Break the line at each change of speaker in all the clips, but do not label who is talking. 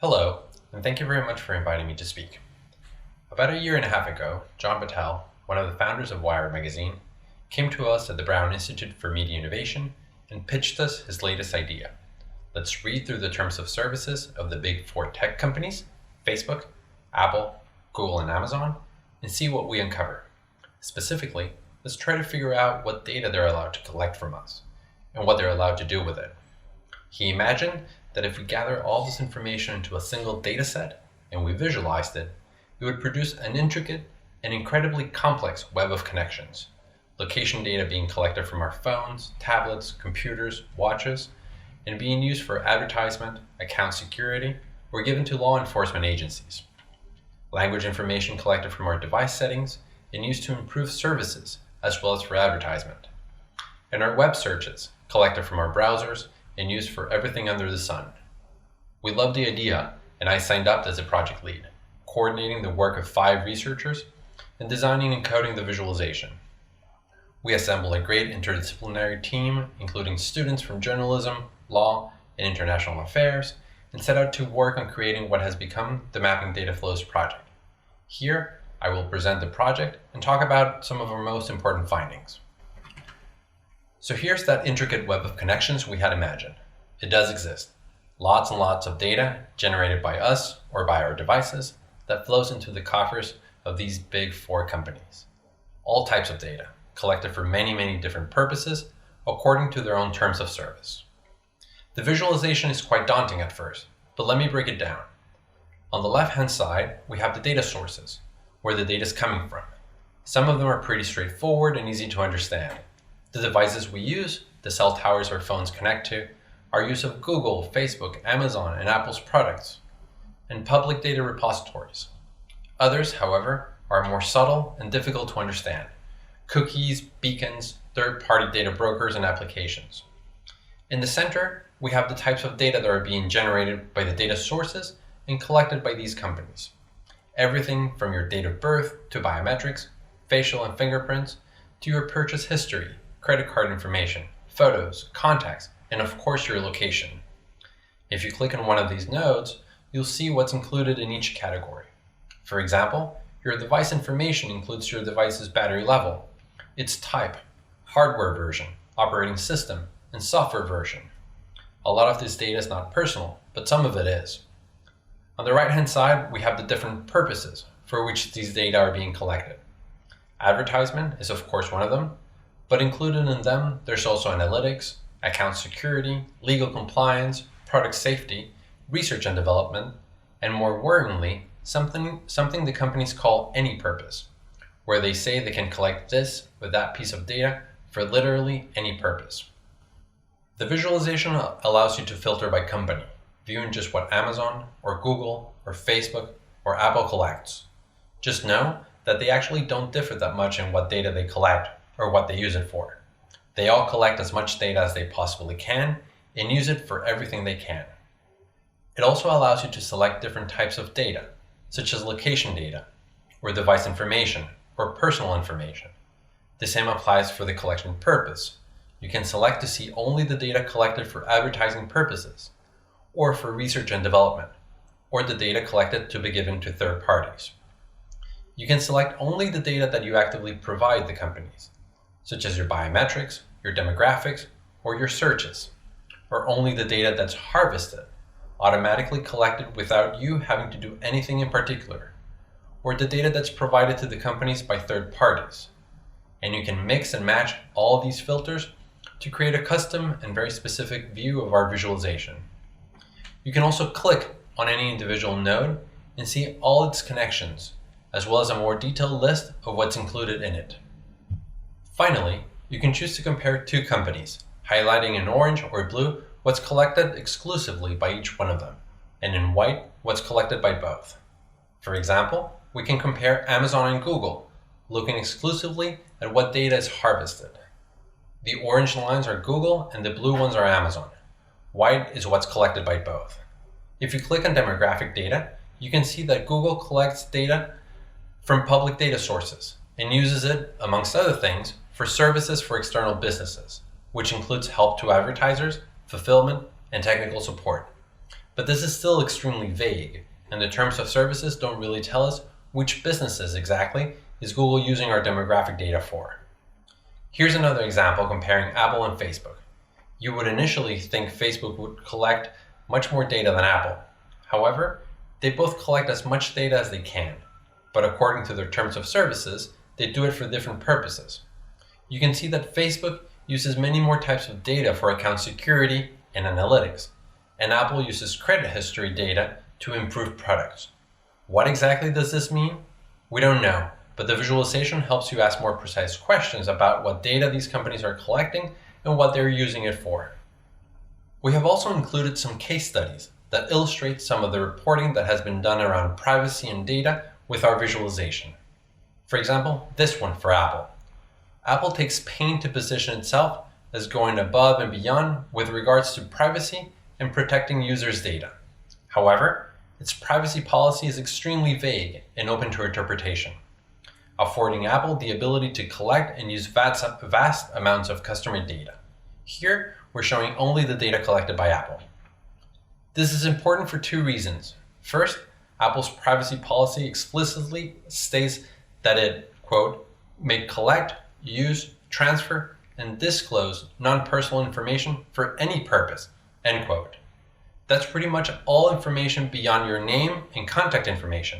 Hello, and thank you very much for inviting me to speak. About a year and a half ago, John Battelle, one of the founders of Wired magazine, came to us at the Brown Institute for Media Innovation and pitched us his latest idea. Let's read through the terms of services of the big four tech companies, Facebook, Apple, Google, and Amazon, and see what we uncover. Specifically, let's try to figure out what data they're allowed to collect from us and what they're allowed to do with it. He imagined that if we gather all this information into a single data set and we visualized it, it would produce an intricate and incredibly complex web of connections. Location data being collected from our phones, tablets, computers, watches, and being used for advertisement, account security, or given to law enforcement agencies. Language information collected from our device settings and used to improve services as well as for advertisement. And our web searches collected from our browsers and used for everything under the sun. We loved the idea, and I signed up as a project lead, coordinating the work of 5 researchers and designing and coding the visualization. We assembled a great interdisciplinary team, including students from journalism, law, and international affairs, and set out to work on creating what has become the Mapping Data Flows project. Here, I will present the project and talk about some of our most important findings. So here's that intricate web of connections we had imagined. It does exist. Lots and lots of data generated by us or by our devices that flows into the coffers of these big 4 companies. All types of data, collected for many different purposes according to their own terms of service. The visualization is quite daunting at first, but let me break it down. On the left-hand side, we have the data sources, where the data is coming from. Some of them are pretty straightforward and easy to understand. The devices we use, the cell towers our phones connect to, our use of Google, Facebook, Amazon, and Apple's products, and public data repositories. Others, however, are more subtle and difficult to understand. Cookies, beacons, third-party data brokers, and applications. In the center, we have the types of data that are being generated by the data sources and collected by these companies. Everything from your date of birth to biometrics, facial and fingerprints, to your purchase history, credit card information, photos, contacts, and of course your location. If you click on one of these nodes, you'll see what's included in each category. For example, your device information includes your device's battery level, its type, hardware version, operating system, and software version. A lot of this data is not personal, but some of it is. On the right-hand side, we have the different purposes for which these data are being collected. Advertisement is of course one of them, but included in them, there's also analytics, account security, legal compliance, product safety, research and development, and more worryingly, something the companies call any purpose, where they say they can collect this with that piece of data for literally any purpose. The visualization allows you to filter by company, viewing just what Amazon or Google or Facebook or Apple collects. Just know that they actually don't differ that much in what data they collect or what they use it for. They all collect as much data as they possibly can and use it for everything they can. It also allows you to select different types of data, such as location data, or device information, or personal information. The same applies for the collection purpose. You can select to see only the data collected for advertising purposes, or for research and development, or the data collected to be given to third parties. You can select only the data that you actively provide the companies, such as your biometrics, your demographics, or your searches, or only the data that's harvested, automatically collected without you having to do anything in particular, or the data that's provided to the companies by third parties. And you can mix and match all these filters to create a custom and very specific view of our visualization. You can also click on any individual node and see all its connections, as well as a more detailed list of what's included in it. Finally, you can choose to compare 2 companies, highlighting in orange or blue what's collected exclusively by each one of them, and in white what's collected by both. For example, we can compare Amazon and Google, looking exclusively at what data is harvested. The orange lines are Google and the blue ones are Amazon. White is what's collected by both. If you click on demographic data, you can see that Google collects data from public data sources and uses it, amongst other things, for services for external businesses, which includes help to advertisers, fulfillment, and technical support. But this is still extremely vague, and the terms of services don't really tell us which businesses exactly is Google using our demographic data for. Here's another example comparing Apple and Facebook. You would initially think Facebook would collect much more data than Apple. However, they both collect as much data as they can, but according to their terms of services, they do it for different purposes. You can see that Facebook uses many more types of data for account security and analytics, and Apple uses credit history data to improve products. What exactly does this mean? We don't know, but the visualization helps you ask more precise questions about what data these companies are collecting and what they're using it for. We have also included some case studies that illustrate some of the reporting that has been done around privacy and data with our visualization. For example, this one for Apple. Apple takes pains to position itself as going above and beyond with regards to privacy and protecting users' data. However, its privacy policy is extremely vague and open to interpretation, affording Apple the ability to collect and use vast amounts of customer data. Here, we're showing only the data collected by Apple. This is important for two reasons. First, Apple's privacy policy explicitly states that it, quote, may collect, use, transfer, and disclose non-personal information for any purpose, end quote. That's pretty much all information beyond your name and contact information.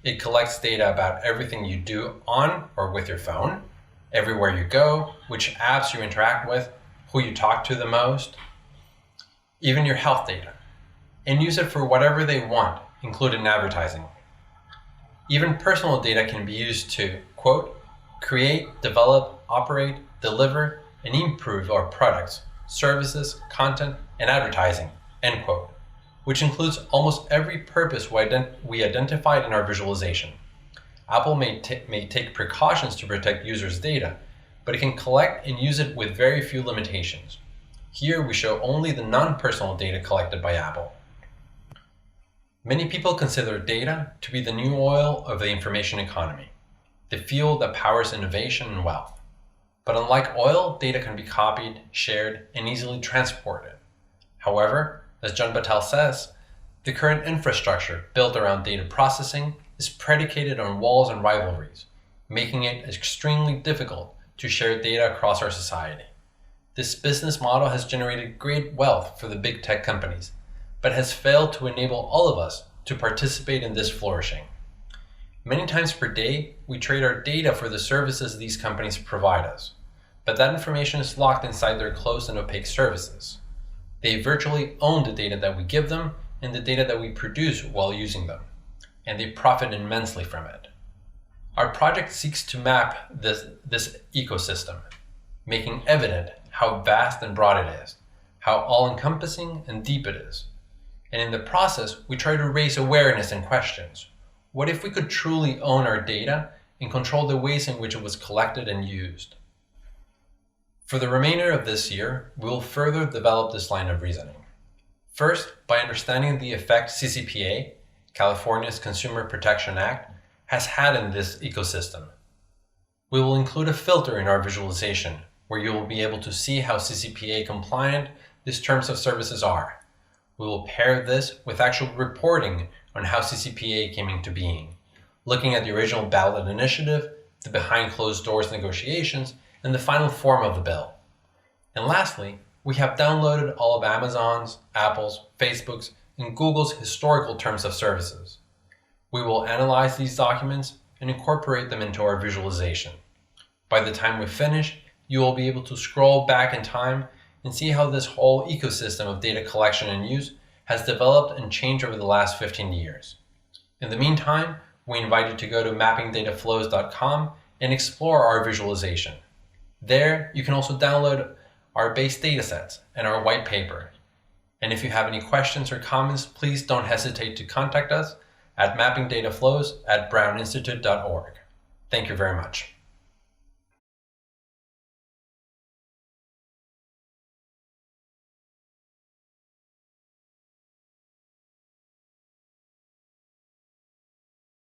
It collects data about everything you do on or with your phone, everywhere you go, which apps you interact with, who you talk to the most, even your health data, and use it for whatever they want, including advertising. Even personal data can be used to, quote, create, develop, operate, deliver, and improve our products, services, content, and advertising, end quote, which includes almost every purpose we identified in our visualization. Apple may take precautions to protect users' data, but it can collect and use it with very few limitations. Here we show only the non-personal data collected by Apple. Many people consider data to be the new oil of the information economy, the fuel that powers innovation and wealth. But unlike oil, data can be copied, shared, and easily transported. However, as John Battelle says, the current infrastructure built around data processing is predicated on walls and rivalries, making it extremely difficult to share data across our society. This business model has generated great wealth for the big tech companies, but has failed to enable all of us to participate in this flourishing. Many times per day, we trade our data for the services these companies provide us, but that information is locked inside their closed and opaque services. They virtually own the data that we give them and the data that we produce while using them, and they profit immensely from it. Our project seeks to map this ecosystem, making evident how vast and broad it is, how all-encompassing and deep it is. And in the process, we try to raise awareness and questions. What if we could truly own our data and control the ways in which it was collected and used? For the remainder of this year, we will further develop this line of reasoning. First, by understanding the effect CCPA, California's Consumer Protection Act, has had in this ecosystem. We will include a filter in our visualization where you will be able to see how CCPA compliant these terms of services are. We will pair this with actual reporting on how CCPA came into being, looking at the original ballot initiative, the behind closed doors negotiations, and the final form of the bill. And lastly, we have downloaded all of Amazon's, Apple's, Facebook's, and Google's historical terms of services. We will analyze these documents and incorporate them into our visualization. By the time we finish, you will be able to scroll back in time and see how this whole ecosystem of data collection and use has developed and changed over the last 15 years. In the meantime, we invite you to go to mappingdataflows.com and explore our visualization. There, you can also download our base datasets and our white paper. And if you have any questions or comments, please don't hesitate to contact us at mappingdataflows@browninstitute.org. Thank you very much.